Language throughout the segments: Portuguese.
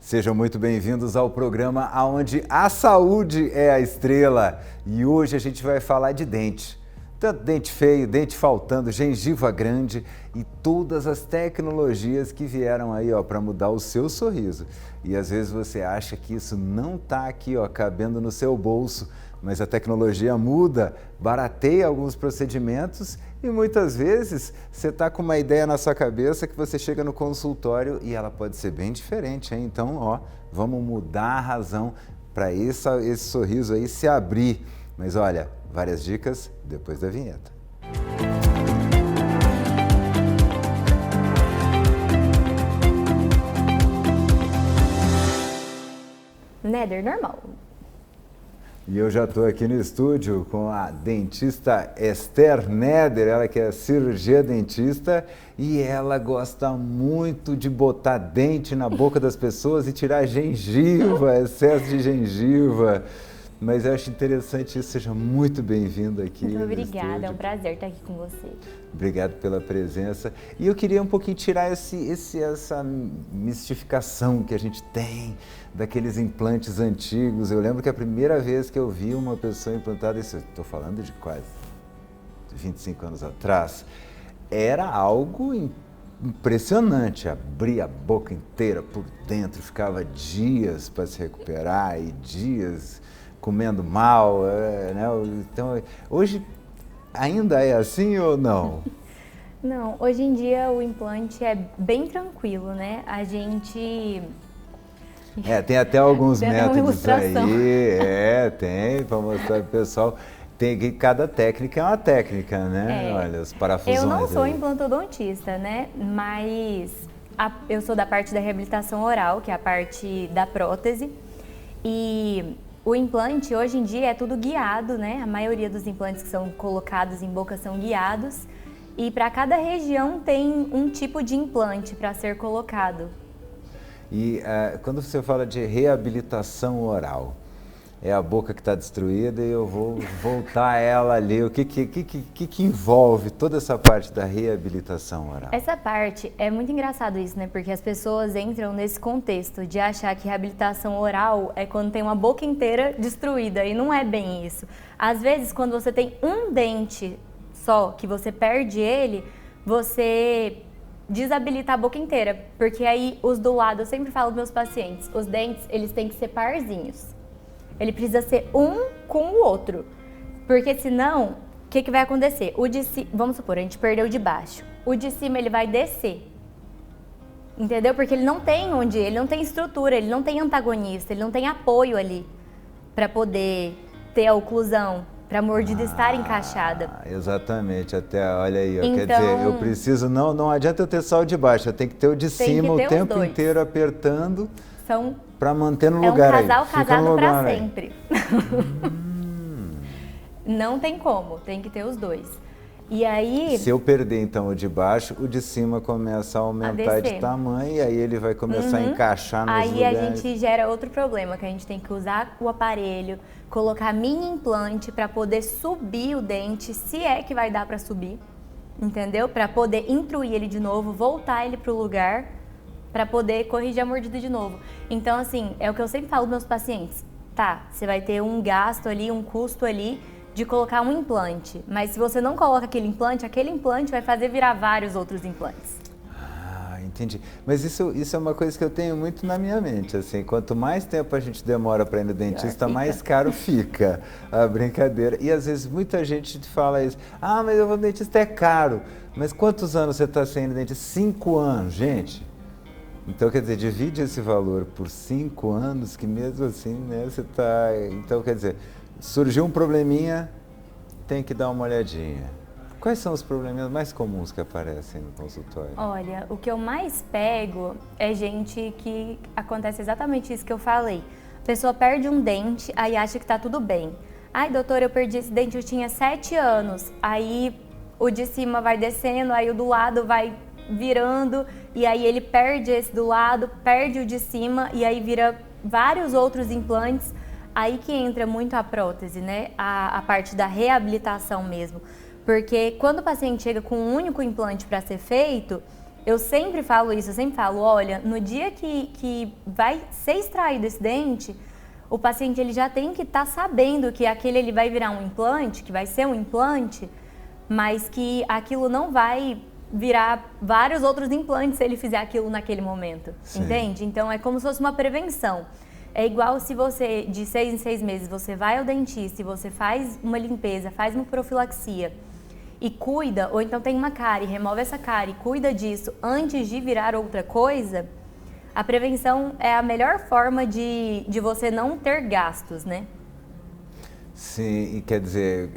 Sejam muito bem-vindos ao programa onde a saúde é a estrela. E hoje a gente vai falar de dente. Tanto dente feio, dente faltando, gengiva grande e todas as tecnologias que vieram aí para mudar o seu sorriso. E às vezes você acha que isso não está aqui cabendo no seu bolso, mas a tecnologia muda, barateia alguns procedimentos e muitas vezes você está com uma ideia na sua cabeça que você chega no consultório e ela pode ser bem diferente, hein? Então, vamos mudar a razão para esse sorriso aí se abrir. Mas olha, várias dicas depois da vinheta. Néder, normal. E eu já estou aqui no estúdio com a dentista Esther Néder, ela que é cirurgia dentista e ela gosta muito de botar dente na boca das pessoas e tirar gengiva, excesso de gengiva. Mas eu acho interessante isso, seja muito bem-vindo aqui. Muito obrigada, é um prazer estar aqui com você. Obrigado pela presença. E eu queria um pouquinho tirar essa mistificação que a gente tem daqueles implantes antigos. Eu lembro que a primeira vez que eu vi uma pessoa implantada, isso estou falando de quase 25 anos atrás, era algo impressionante. Abria a boca inteira por dentro, ficava dias para se recuperar e dias comendo mal, né? Então, hoje ainda é assim ou não? Não, hoje em dia o implante é bem tranquilo, né? A gente... tem até alguns tem métodos aí, tem, para mostrar para o pessoal. Tem que cada técnica é uma técnica, né? Olha, os parafusões. Eu não sou aí. implantodontista, né? Mas eu sou da parte da reabilitação oral, que é a parte da prótese. E o implante, hoje em dia, é tudo guiado, né? A maioria dos implantes que são colocados em boca são guiados. E para cada região tem um tipo de implante para ser colocado. E quando você fala de reabilitação oral, é a boca que está destruída e eu vou voltar ela ali. O que envolve toda essa parte da reabilitação oral? Essa parte, é muito engraçado isso, né? Porque as pessoas entram nesse contexto de achar que reabilitação oral é quando tem uma boca inteira destruída, e não é bem isso. Às vezes, quando você tem um dente só, que você perde ele, você desabilita a boca inteira, porque aí os do lado, eu sempre falo para meus pacientes, os dentes, eles têm que ser parzinhos. Ele precisa ser um com o outro, porque senão, o que vai acontecer? Vamos supor, a gente perdeu o de baixo, o de cima ele vai descer, entendeu? Porque ele não tem estrutura, ele não tem antagonista, ele não tem apoio ali para poder ter a oclusão, para a mordida estar encaixada. Exatamente, olha aí, então, quer dizer, eu preciso, não adianta eu ter só o de baixo, eu tenho que ter o de cima o tempo inteiro apertando. Para manter no lugar aí. É um casal casado para sempre. Não tem como, tem que ter os dois. E aí... Se eu perder então o de baixo, o de cima começa a aumentar de tamanho e aí ele vai começar a encaixar nos lugares. Aí a gente gera outro problema, que a gente tem que usar o aparelho, colocar mini implante para poder subir o dente, se é que vai dar para subir, entendeu? Para poder intruir ele de novo, voltar ele para o lugar, para poder corrigir a mordida de novo. Então, assim, é o que eu sempre falo para meus pacientes. Tá, você vai ter um gasto ali, um custo ali de colocar um implante. Mas se você não coloca aquele implante vai fazer virar vários outros implantes. Entendi. Mas isso é uma coisa que eu tenho muito na minha mente, assim, quanto mais tempo a gente demora para ir no dentista, mais caro fica a brincadeira. E às vezes muita gente fala isso, mas eu vou no dentista, é caro. Mas quantos anos você está sem ir no dentista? 5 anos, gente. Então, quer dizer, divide esse valor por 5 anos, que mesmo assim, né, você está... Então, quer dizer, surgiu um probleminha, tem que dar uma olhadinha. Quais são os problemas mais comuns que aparecem no consultório? Olha, o que eu mais pego é gente que acontece exatamente isso que eu falei. A pessoa perde um dente, aí acha que está tudo bem. Ai, doutor, eu perdi esse dente, eu tinha 7 anos. Aí o de cima vai descendo, aí o do lado vai virando, e aí ele perde esse do lado, perde o de cima, e aí vira vários outros implantes. Aí que entra muito a prótese, né? A parte da reabilitação mesmo. Porque quando o paciente chega com um único implante para ser feito, Eu sempre falo isso, eu sempre falo, olha, no dia que vai ser extraído esse dente, o paciente ele já tem que estar sabendo que aquele ele vai virar um implante, que vai ser um implante, mas que aquilo não vai virar vários outros implantes se ele fizer aquilo naquele momento, Sim. entende? Então é como se fosse uma prevenção. É igual se você, de 6 em 6 meses, você vai ao dentista e você faz uma limpeza, faz uma profilaxia e cuida, ou então tem uma cárie, remove essa cárie, cuida disso antes de virar outra coisa, a prevenção é a melhor forma de você não ter gastos, né? Sim, e quer dizer,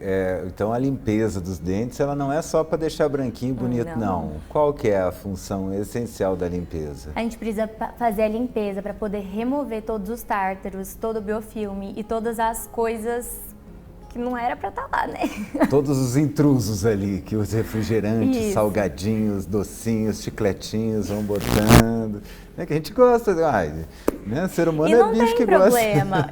então a limpeza dos dentes, ela não é só para deixar branquinho e bonito, não. Qual que é a função essencial da limpeza? A gente precisa fazer a limpeza para poder remover todos os tártaros, todo o biofilme e todas as coisas que não era para estar lá, né? Todos os intrusos ali, que os refrigerantes, Isso. salgadinhos, docinhos, chicletinhos vão botando. É que a gente gosta, né? Ser humano é bicho que gosta.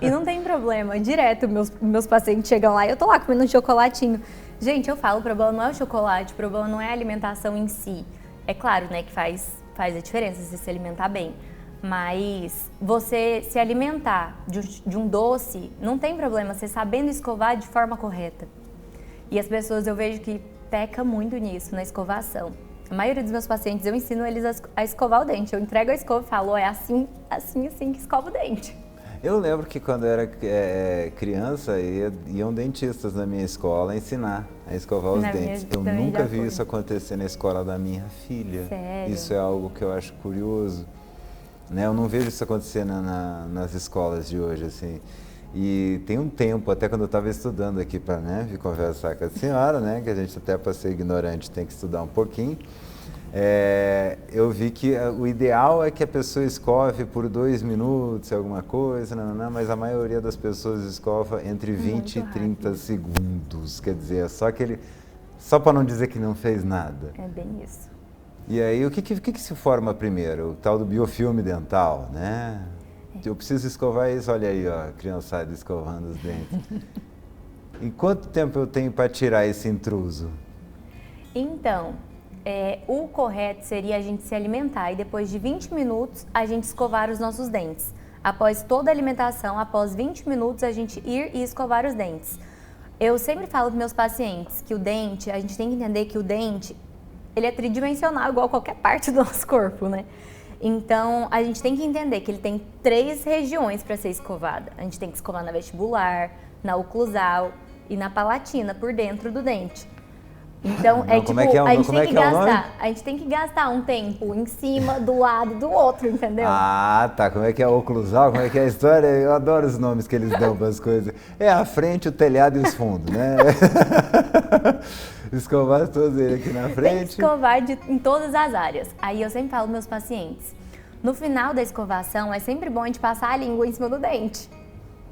E não tem problema. Direto, meus pacientes chegam lá e eu tô lá comendo um chocolatinho. Gente, eu falo, o problema não é o chocolate, o problema não é a alimentação em si. É claro, né, que faz a diferença você se alimentar bem. Mas você se alimentar de um doce, não tem problema, você sabendo escovar de forma correta. E as pessoas, eu vejo que peca muito nisso, na escovação. A maioria dos meus pacientes, eu ensino eles a escovar o dente. Eu entrego a escova e falo, é assim que escova o dente. Eu lembro que quando eu era criança, iam dentistas na minha escola ensinar a escovar os dentes. Eu nunca vi isso acontecer na escola da minha filha. Sério? Isso é algo que eu acho curioso. Né? Eu não vejo isso acontecer nas escolas de hoje, assim. E tem um tempo, até quando eu estava estudando aqui para vir conversar com a senhora, né, que a gente até para ser ignorante tem que estudar um pouquinho, eu vi que o ideal é que a pessoa escove por 2 minutos, alguma coisa, mas a maioria das pessoas escova entre 20 e 30 segundos, quer dizer, só para não dizer que não fez nada. É bem isso. E aí, o que se forma primeiro? O tal do biofilme dental, né? Eu preciso escovar isso, olha aí, ó, a criançada escovando os dentes. E quanto tempo eu tenho para tirar esse intruso? Então, o correto seria a gente se alimentar e depois de 20 minutos a gente escovar os nossos dentes. Após toda a alimentação, após 20 minutos a gente ir e escovar os dentes. Eu sempre falo para meus pacientes que o dente, a gente tem que entender que o dente, ele é tridimensional igual qualquer parte do nosso corpo, né? Então, a gente tem que entender que ele tem 3 regiões para ser escovada. A gente tem que escovar na vestibular, na oclusal e na palatina, por dentro do dente. Então, a gente tem que gastar um tempo em cima, do lado do outro, entendeu? Ah, tá. Como é que é a oclusal? Como é que é a história? Eu adoro os nomes que eles dão para as coisas. É a frente, o telhado e os fundos, né? Escovar todos eles aqui na frente. Tem que escovar em todas as áreas. Aí eu sempre falo para meus pacientes, no final da escovação é sempre bom a gente passar a língua em cima do dente.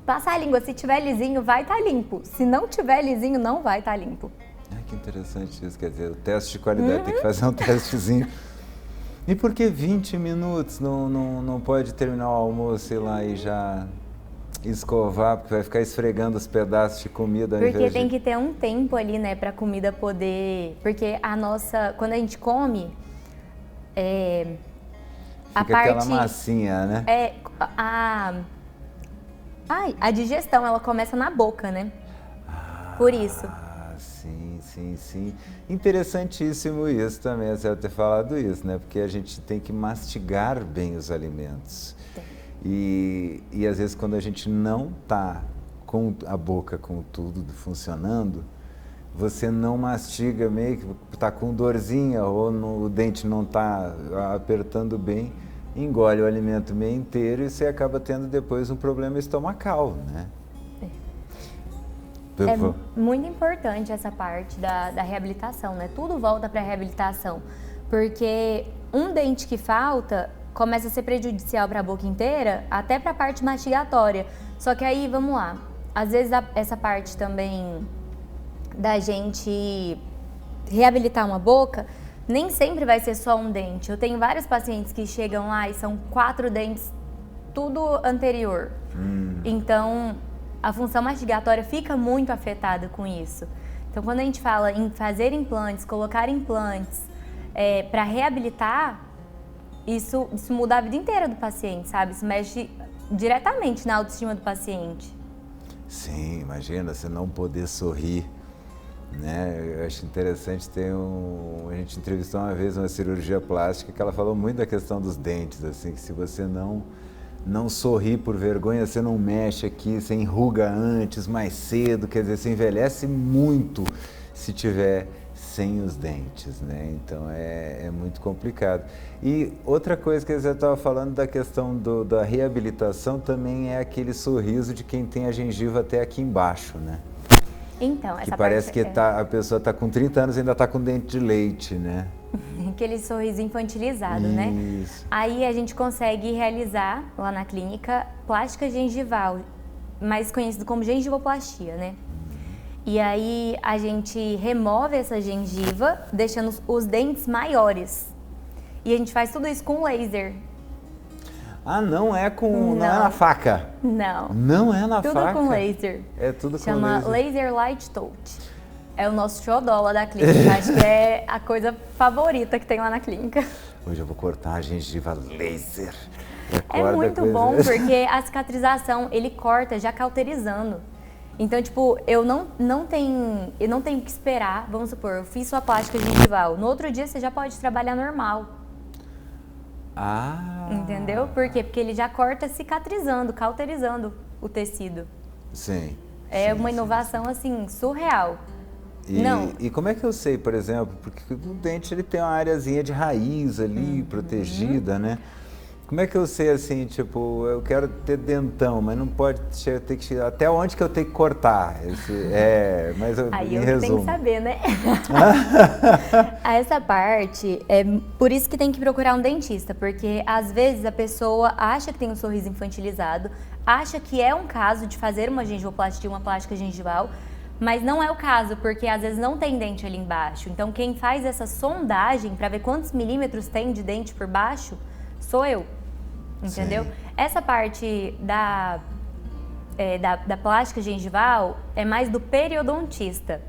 Passar a língua, se tiver lisinho, vai estar limpo. Se não tiver lisinho, não vai estar limpo. Que interessante isso, quer dizer, o teste de qualidade, tem que fazer um testezinho. E por que 20 minutos? Não pode terminar o almoço, sei lá, e já escovar, porque vai ficar esfregando os pedaços de comida. Porque tem que ter um tempo ali, né, pra comida poder... Porque quando a gente come, fica aquela massinha, né? A digestão, ela começa na boca, né? Por isso. Sim. Interessantíssimo isso também, você ter falado isso, né? Porque a gente tem que mastigar bem os alimentos. E às vezes quando a gente não está com a boca com tudo funcionando, você não mastiga meio que está com dorzinha ou o dente não está apertando bem, engole o alimento meio inteiro e você acaba tendo depois um problema estomacal, né? É muito importante essa parte da reabilitação, né? Tudo volta para a reabilitação, porque um dente que falta começa a ser prejudicial para a boca inteira, até para a parte mastigatória. Só que aí, vamos lá, às vezes essa parte também da gente reabilitar uma boca, nem sempre vai ser só um dente. Eu tenho vários pacientes que chegam lá e são 4 dentes, tudo anterior. Então, a função mastigatória fica muito afetada com isso. Então, quando a gente fala em fazer implantes, colocar implantes, para reabilitar, isso muda a vida inteira do paciente, sabe? Isso mexe diretamente na autoestima do paciente. Sim, imagina você não poder sorrir, né? Eu acho interessante, a gente entrevistou uma vez uma cirurgia plástica que ela falou muito da questão dos dentes, assim, que se você não sorri por vergonha, você não mexe aqui, você enruga antes, mais cedo, quer dizer, você envelhece muito se tiver sem os dentes, né? Então é muito complicado. E outra coisa que você estava falando da questão da reabilitação também é aquele sorriso de quem tem a gengiva até aqui embaixo, né? Então, essa que parece parte que a pessoa está com 30 anos e ainda está com dente de leite, né? Aquele sorriso infantilizado, né? Isso. Aí a gente consegue realizar lá na clínica plástica gengival, mais conhecido como gengivoplastia, né? E aí a gente remove essa gengiva, deixando os dentes maiores. E a gente faz tudo isso com laser. Ah, não é na faca? Não. Não é na tudo faca? Tudo com laser. É tudo com laser. Chama Laser Light Touch. É o nosso xodó lá da clínica. Acho que é a coisa favorita que tem lá na clínica. Hoje eu vou cortar a gengiva laser. É muito bom porque a cicatrização, ele corta já cauterizando. Então, tipo, eu não tenho que esperar, vamos supor, eu fiz sua plástica gengival. No outro dia você já pode trabalhar normal. Ah! Entendeu? Por quê? Porque ele já corta cicatrizando, cauterizando o tecido. Sim. É uma inovação, assim, surreal. E como é que eu sei, por exemplo, porque o dente ele tem uma areazinha de raiz ali, protegida, né? Como é que eu sei assim, tipo, eu quero ter dentão, mas não pode ter que até onde que eu tenho que cortar? Mas aí em eu resumo. tenho que saber, né? Essa parte, é por isso que tem que procurar um dentista, porque às vezes a pessoa acha que tem um sorriso infantilizado, acha que é um caso de fazer uma gengivoplastia, uma plástica gengival, mas não é o caso, porque às vezes não tem dente ali embaixo. Então quem faz essa sondagem para ver quantos milímetros tem de dente por baixo, sou eu, entendeu? Sim. Essa parte da plástica gengival é mais do periodontista.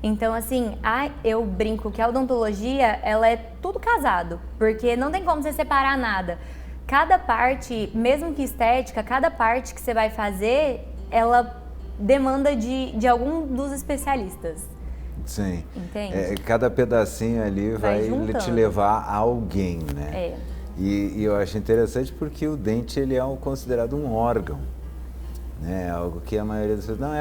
Então, assim, eu brinco que a odontologia, ela é tudo casado, porque não tem como você separar nada. Cada parte, mesmo que estética, cada parte que você vai fazer, ela demanda de algum dos especialistas. Sim. Entende? Cada pedacinho ali vai te levar a alguém, né? E eu acho interessante porque o dente ele é considerado um órgão, né? Algo que a maioria das pessoas não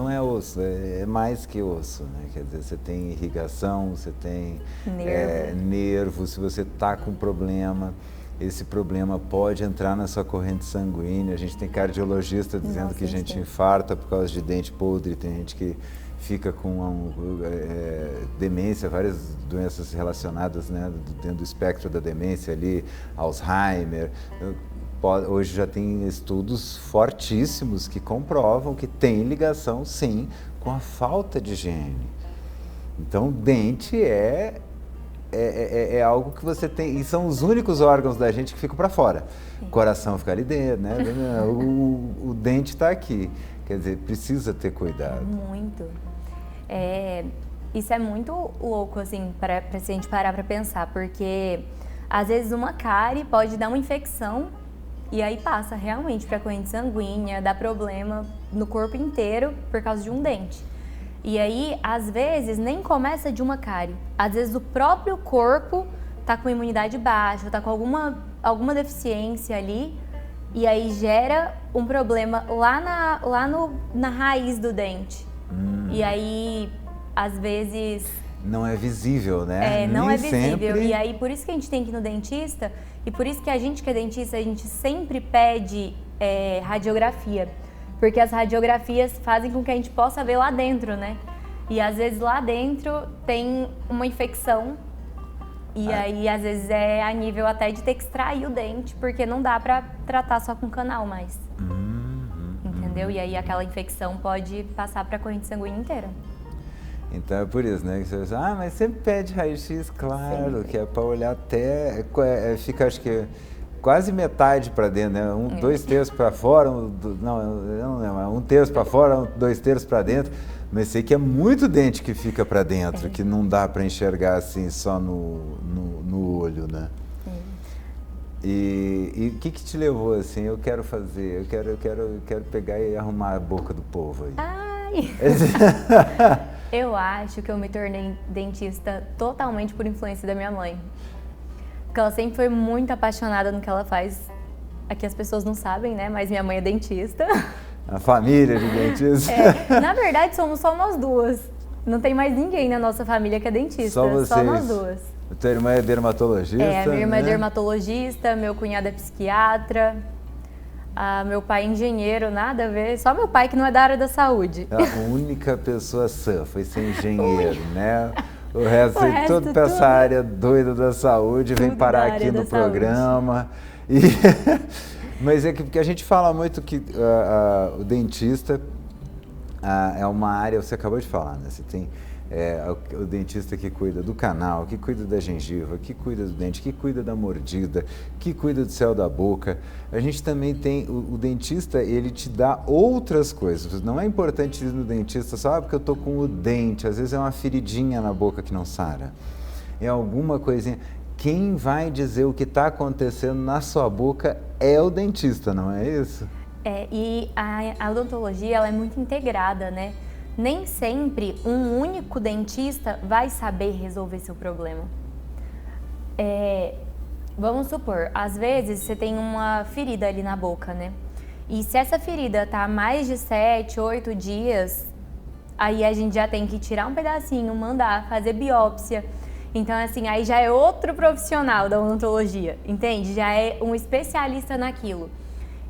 é osso, é mais que osso, né? Quer dizer, você tem irrigação, você tem nervo, se você está com problema, esse problema pode entrar na sua corrente sanguínea. A gente tem cardiologista dizendo que a gente infarta por causa de dente podre, tem gente que fica com demência, várias doenças relacionadas, né, dentro do espectro da demência ali, Alzheimer. Hoje já tem estudos fortíssimos que comprovam que tem ligação, sim, com a falta de higiene. Então, dente é algo que você tem, e são os únicos órgãos da gente que ficam para fora. O coração fica ali dentro, né? O dente está aqui. Quer dizer, precisa ter cuidado. Muito. Isso é muito louco, assim, para a gente parar para pensar, porque às vezes uma cárie pode dar uma infecção e aí passa realmente para a corrente sanguínea, dá problema no corpo inteiro por causa de um dente. E aí, às vezes, nem começa de uma cárie. Às vezes o próprio corpo tá com imunidade baixa, tá com alguma deficiência ali, e aí gera um problema lá na raiz do dente. E aí, às vezes... Não é visível, né? Não Nem é visível. Sempre... E aí, por isso que a gente tem que ir no dentista, e por isso que a gente que é dentista, a gente sempre pede radiografia. Porque as radiografias fazem com que a gente possa ver lá dentro, né? E às vezes lá dentro tem uma infecção e aí às vezes é a nível até de ter que extrair o dente, porque não dá pra tratar só com canal mais. Entendeu? E aí aquela infecção pode passar pra corrente sanguínea inteira. Então é por isso, né? Que você diz, mas sempre pede raio-x, claro, sempre. Que é pra olhar até... fica, acho que... quase metade para dentro, né? 2 terços para fora, não lembro, 1 terço para fora, 2 terços para dentro, Mas sei que é muito dente que fica para dentro, que não dá para enxergar assim só no olho, né? E o que te levou assim? Eu quero fazer, eu quero pegar e arrumar a boca do povo aí. Ai! Eu acho que eu me tornei dentista totalmente por influência da minha mãe. Porque ela sempre foi muito apaixonada no que ela faz. Aqui as pessoas não sabem, né? Mas minha mãe é dentista. A família de dentistas. Na verdade, somos só nós duas. Não tem mais ninguém na nossa família que é dentista. Só vocês. Só nós duas. A tua irmã é dermatologista? A minha irmã né? é dermatologista, meu cunhado é psiquiatra, meu pai é engenheiro, nada a ver. Só meu pai que não é da área da saúde. A única pessoa sã foi ser engenheiro, né? O resto tudo para essa tudo. área doida da saúde, vem parar aqui no programa. Mas é que porque a gente fala muito que o dentista é uma área, você acabou de falar, né? Você tem o dentista que cuida do canal, que cuida da gengiva, que cuida do dente, que cuida da mordida, que cuida do céu da boca. A gente também tem, o dentista, ele te dá outras coisas. Não é importante ir no dentista só porque eu tô com o dente, às vezes é uma feridinha na boca que não sara. É alguma coisinha. Quem vai dizer o que está acontecendo na sua boca é o dentista, não é isso? E a odontologia ela é muito integrada, né? Nem sempre um único dentista vai saber resolver seu problema. Vamos supor, às vezes você tem uma ferida ali na boca, né? E se essa ferida tá há mais de 7, 8 dias, aí a gente já tem que tirar um pedacinho, mandar, fazer biópsia. Então, assim, aí já é outro profissional da odontologia, entende? Já é um especialista naquilo.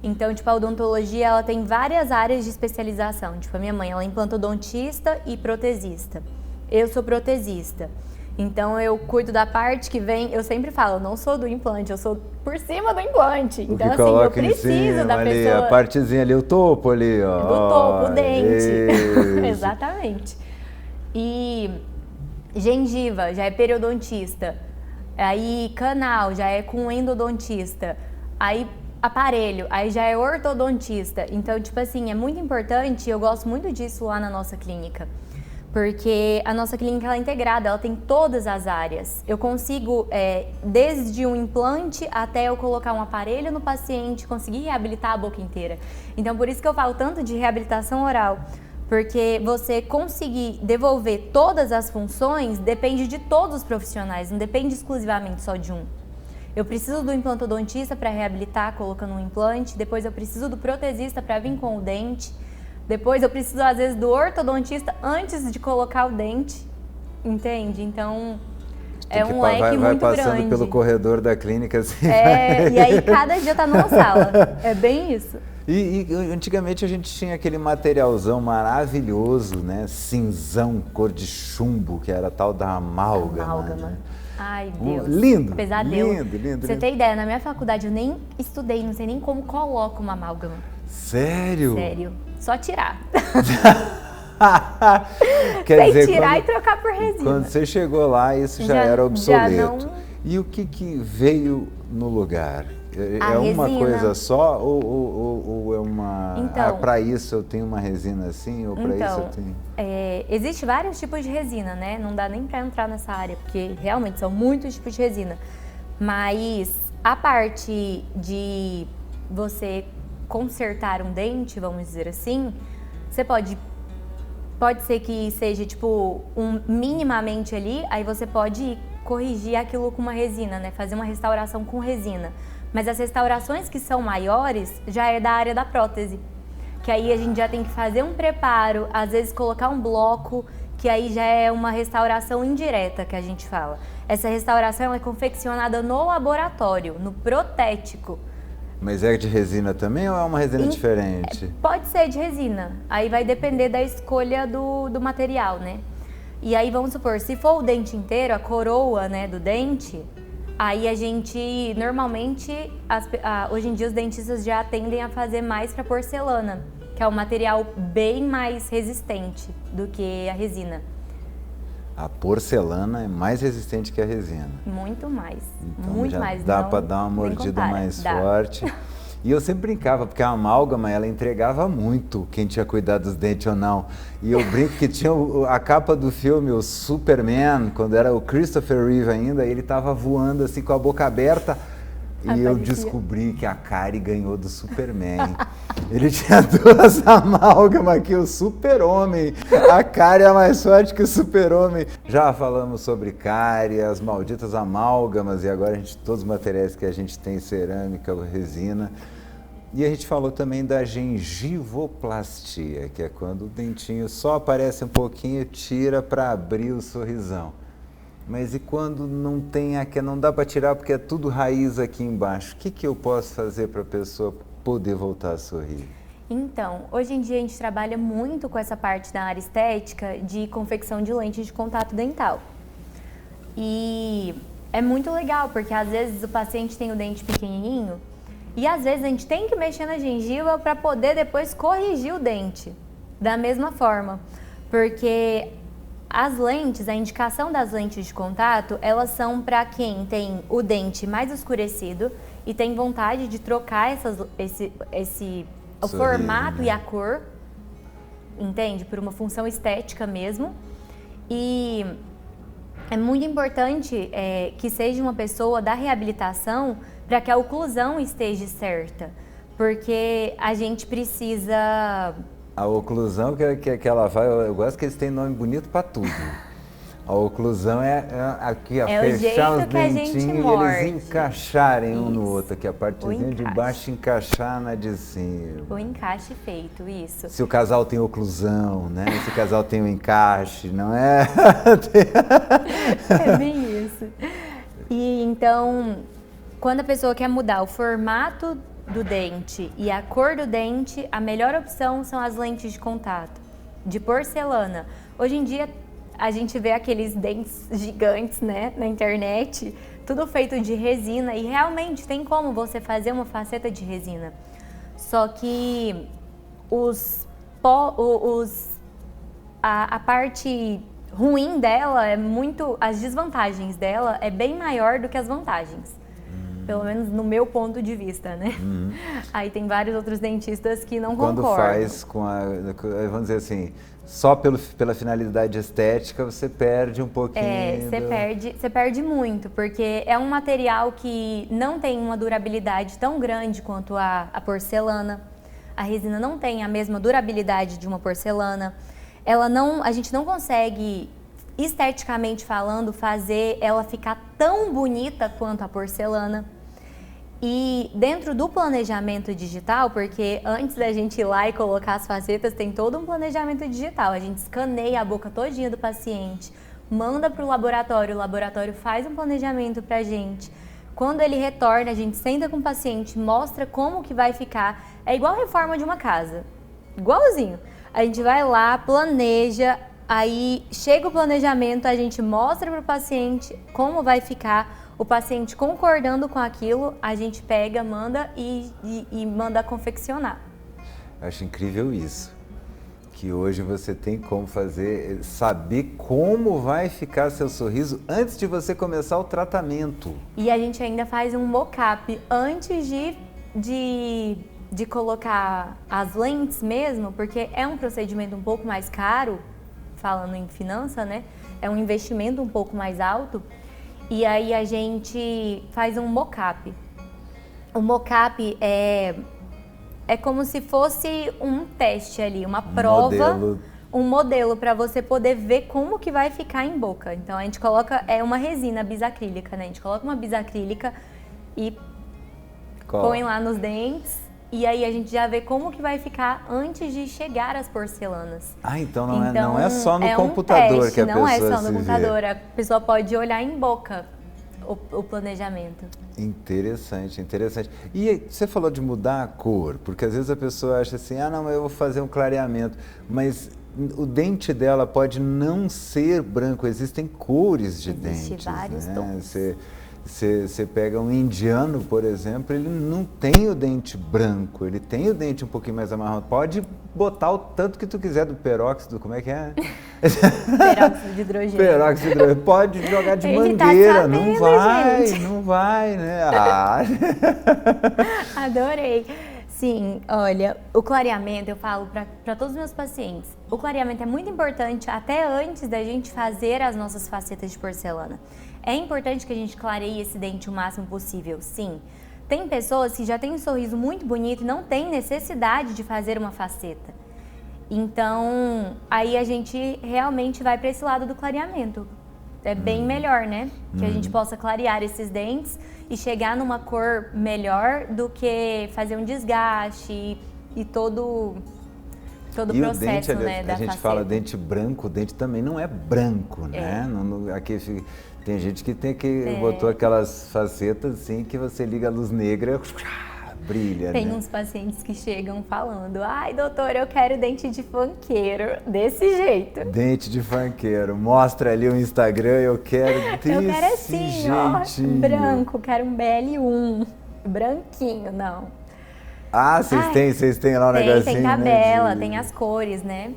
Então, tipo, a odontologia, ela tem várias áreas de especialização. Tipo, a minha mãe, ela é implantodontista e protesista. Eu sou protesista. Então, eu cuido da parte que vem... Eu sempre falo, eu não sou do implante, eu sou por cima do implante. Então, assim, eu preciso da ali, pessoa... A partezinha ali, o topo ali, ó. Do topo, o dente. Exatamente. E gengiva, já é periodontista. Aí, canal, já é com endodontista. Aí, aparelho, aí já é ortodontista. Então, tipo assim, é muito importante, eu gosto muito disso lá na nossa clínica, porque a nossa clínica ela é integrada, ela tem todas as áreas. Eu consigo, desde um implante até eu colocar um aparelho no paciente, conseguir reabilitar a boca inteira. Então, por isso que eu falo tanto de reabilitação oral, porque você conseguir devolver todas as funções depende de todos os profissionais, não depende exclusivamente só de um. Eu preciso do implantodontista para reabilitar colocando um implante, depois eu preciso do protesista para vir com o dente, depois eu preciso às vezes do ortodontista antes de colocar o dente, entende? Então é um leque muito grande. Vai passando pelo corredor da clínica assim. E aí cada dia tá numa sala, é bem isso. E antigamente a gente tinha aquele materialzão maravilhoso, né? Cinzão, cor de chumbo, que era tal da amálgama. Né? Ai, Deus. Lindo. Pesadelo. Lindo. Pra você ter ideia, na minha faculdade eu nem estudei, não sei nem como coloca uma amálgama. Sério? Sério. Só tirar. Quer dizer, tirar e trocar por resina. Quando você chegou lá, isso já era obsoleto. E o que veio no lugar? É uma coisa só ou é uma... Então, para isso eu tenho uma resina assim ou para isso eu tenho... Existe vários tipos de resina, né? Não dá nem para entrar nessa área, porque realmente são muitos tipos de resina. Mas a parte de você consertar um dente, vamos dizer assim, você pode ser que seja tipo minimamente ali, aí você pode corrigir aquilo com uma resina, né? Fazer uma restauração com resina. Mas as restaurações que são maiores já é da área da prótese, que aí a gente já tem que fazer um preparo, às vezes colocar um bloco, que aí já é uma restauração indireta que a gente fala. Essa restauração é confeccionada no laboratório, no protético. Mas é de resina também ou é uma resina diferente? Pode ser de resina, aí vai depender da escolha do material, né? E aí vamos supor, se for o dente inteiro, a coroa, né, do dente, aí a gente, normalmente, hoje em dia os dentistas já tendem a fazer mais para porcelana, que é um material bem mais resistente do que a resina. A porcelana é mais resistente que a resina. Muito mais, então muito já mais. Dá para dar uma mordida mais forte. E eu sempre brincava, porque a amálgama, ela entregava muito quem tinha cuidado dos dentes ou não. E eu brinco que tinha a capa do filme, o Superman, quando era o Christopher Reeve ainda, ele estava voando assim com a boca aberta. E eu descobri que a cárie ganhou do Superman. Ele tinha 2 amálgamas aqui, o Super-Homem. A cárie é mais forte que o Super-Homem. Já falamos sobre cárie, as malditas amálgamas, e agora todos os materiais que a gente tem, cerâmica, resina. E a gente falou também da gengivoplastia, que é quando o dentinho só aparece um pouquinho, tira para abrir o sorrisão. Mas e quando não tem aqui, não dá para tirar porque é tudo raiz aqui embaixo? O que eu posso fazer para a pessoa poder voltar a sorrir? Então, hoje em dia a gente trabalha muito com essa parte da área estética de confecção de lentes de contato dental. E é muito legal, porque às vezes o paciente tem o dente pequenininho e às vezes a gente tem que mexer na gengiva para poder depois corrigir o dente da mesma forma. Porque as lentes, a indicação das lentes de contato, elas são para quem tem o dente mais escurecido e tem vontade de trocar o formato e a cor, entende? Por uma função estética mesmo. E é muito importante que seja uma pessoa da reabilitação para que a oclusão esteja certa, porque a gente precisa... A oclusão que ela vai, eu gosto que eles têm nome bonito para tudo. A oclusão é aqui, fechar os dentinhos e eles encaixarem um no outro, aqui a partezinha de baixo encaixar na de cima. O encaixe feito, isso. Se o casal tem oclusão, né? Se o casal tem o encaixe, não é? É bem isso. E então, quando a pessoa quer mudar o formato do dente e a cor do dente, a melhor opção são as lentes de contato, de porcelana. Hoje em dia, a gente vê aqueles dentes gigantes, né, na internet, tudo feito de resina e realmente tem como você fazer uma faceta de resina. Só que a parte ruim dela é muito, as desvantagens dela é bem maior do que as vantagens. Pelo menos no meu ponto de vista, né? Aí tem vários outros dentistas que não concordam. Quando faz vamos dizer assim, só pela finalidade estética, você perde um pouquinho. Você perde muito, porque é um material que não tem uma durabilidade tão grande quanto a porcelana. A resina não tem a mesma durabilidade de uma porcelana. A gente não consegue, esteticamente falando, fazer ela ficar tão bonita quanto a porcelana. E dentro do planejamento digital, porque antes da gente ir lá e colocar as facetas, tem todo um planejamento digital. A gente escaneia a boca todinha do paciente, manda para o laboratório faz um planejamento para a gente. Quando ele retorna, a gente senta com o paciente, mostra como que vai ficar. É igual a reforma de uma casa, igualzinho. A gente vai lá, planeja, aí chega o planejamento, a gente mostra para o paciente como vai ficar. O paciente concordando com aquilo, a gente pega, manda e manda confeccionar. Eu acho incrível isso, que hoje você tem como saber como vai ficar seu sorriso antes de você começar o tratamento. E a gente ainda faz um mock-up antes de colocar as lentes mesmo, porque é um procedimento um pouco mais caro, falando em finança, né? É um investimento um pouco mais alto. E aí a gente faz um mock-up. O mock-up é como se fosse um teste ali, uma prova, um modelo para você poder ver como que vai ficar em boca. Então a gente coloca, uma resina bisacrílica, né? A gente coloca uma bisacrílica e põe lá nos dentes. E aí a gente já vê como que vai ficar antes de chegar às porcelanas. Então não é só no computador teste, que a pessoa se vê. Não é só no computador, a pessoa pode olhar em boca o planejamento. Interessante. E você falou de mudar a cor, porque às vezes a pessoa acha assim, não, eu vou fazer um clareamento, mas o dente dela pode não ser branco, existem cores de dentes. Existem vários tons. Você pega um indiano, por exemplo, ele não tem o dente branco, ele tem o dente um pouquinho mais amarrado. Pode botar o tanto que tu quiser do peróxido, como é que é? Peróxido de hidrogênio. Peróxido de hidrogênio. Pode jogar de Ele mangueira, tá sabendo, não vai, gente. não vai, né? Ah. Adorei. Sim, olha, o clareamento, eu falo para todos os meus pacientes, o clareamento é muito importante até antes da gente fazer as nossas facetas de porcelana. É importante que a gente clareie esse dente o máximo possível, sim. Tem pessoas que já têm um sorriso muito bonito e não tem necessidade de fazer uma faceta. Então, aí a gente realmente vai para esse lado do clareamento. É bem melhor, né? Que a gente possa clarear esses dentes e chegar numa cor melhor do que fazer um desgaste e todo o E processo, o dente, né, da a gente faceta. fala dente branco, o dente também não é branco, né? Aqui tem gente que botou aquelas facetas assim que você liga a luz negra, brilha, Tem né? uns pacientes que chegam falando, ai doutor, eu quero dente de funkeiro, desse jeito. Dente de funkeiro, mostra ali o Instagram, eu quero desse Eu quero assim, ó, jeitinho. branco, quero um BL1, branquinho, não. Ah, vocês têm lá o negocinho, Tem tabela, né? tem as cores, né?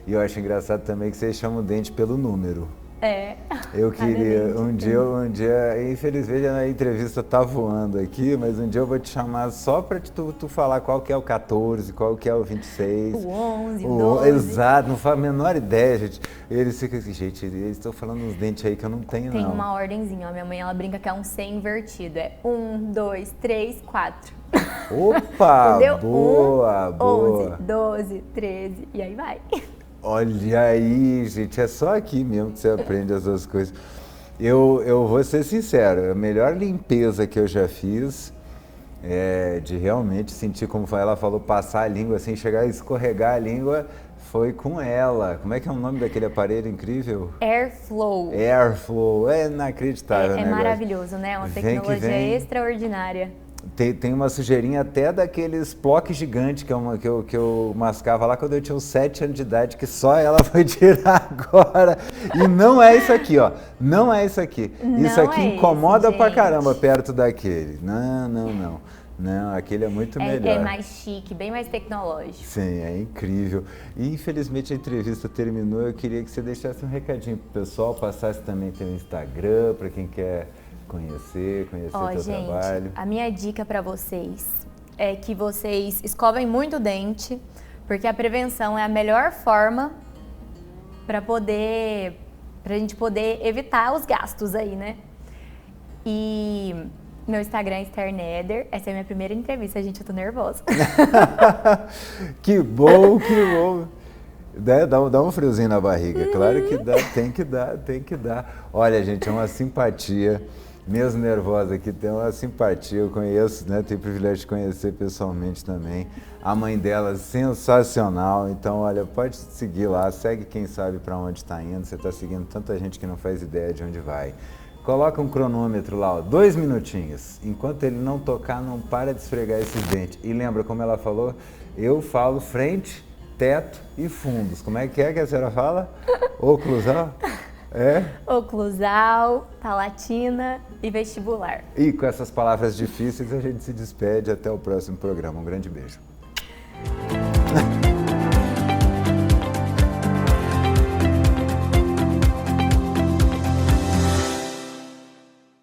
E eu acho engraçado também que vocês chamam o dente pelo número. É. Eu Cada queria, dente. um dia, infelizmente a entrevista tá voando aqui, mas um dia eu vou te chamar só para tu falar qual que é o 14, qual que é o 26. O 11, o 12. Exato, não faz a menor ideia, gente. Eles ficam assim, gente, eles estão falando uns dentes aí que eu não tenho, Tem não. uma ordenzinha, ó. Minha mãe, ela brinca que é um C invertido. É 1, 2, 3, 4. Opa, Entendeu? boa, 1, boa. 11, 12, 13, e aí vai. Olha aí, gente, é só aqui mesmo que você aprende essas coisas. Eu vou ser sincero, a melhor limpeza que eu já fiz é de realmente sentir, como ela falou, passar a língua, assim, chegar a escorregar a língua, foi com ela. Como é que é o nome daquele aparelho incrível? Airflow. Airflow, é inacreditável, É né? maravilhoso, né? Uma Vem que tecnologia vem. extraordinária. Tem uma sujeirinha até daqueles ploques gigantes que eu mascava lá quando eu tinha uns 7 anos de idade, que só ela foi tirar agora. E não é isso aqui, ó. Não é isso aqui. Isso Não aqui é incomoda esse, pra gente. caramba perto daquele. Não. Não, aquele é muito melhor. É mais chique, bem mais tecnológico. Sim, é incrível. E infelizmente a entrevista terminou. Eu queria que você deixasse um recadinho pro pessoal, passasse também teu Instagram para quem quer conhecer Ó, teu gente, trabalho. a minha dica para vocês é que vocês escovem muito o dente, porque a prevenção é a melhor forma pra gente poder evitar os gastos aí, né? E meu Instagram é Esther Neder. Essa é a minha primeira entrevista, gente, eu tô nervosa. Que bom, que bom. Dá um friozinho na barriga, claro que dá, tem que dar. Olha, gente, é uma simpatia, mesmo nervosa aqui, tem uma simpatia, eu conheço, né, tenho o privilégio de conhecer pessoalmente também. A mãe dela, sensacional, então, olha, pode seguir lá, segue quem sabe para onde está indo, você está seguindo tanta gente que não faz ideia de onde vai. Coloca um cronômetro lá, ó, 2 minutinhos. Enquanto ele não tocar, não para de esfregar esses dentes. E lembra, como ela falou, eu falo frente, teto e fundos. Como é que a senhora fala? Oclusal? É? Oclusal, palatina e vestibular. E com essas palavras difíceis a gente se despede. Até o próximo programa. Um grande beijo.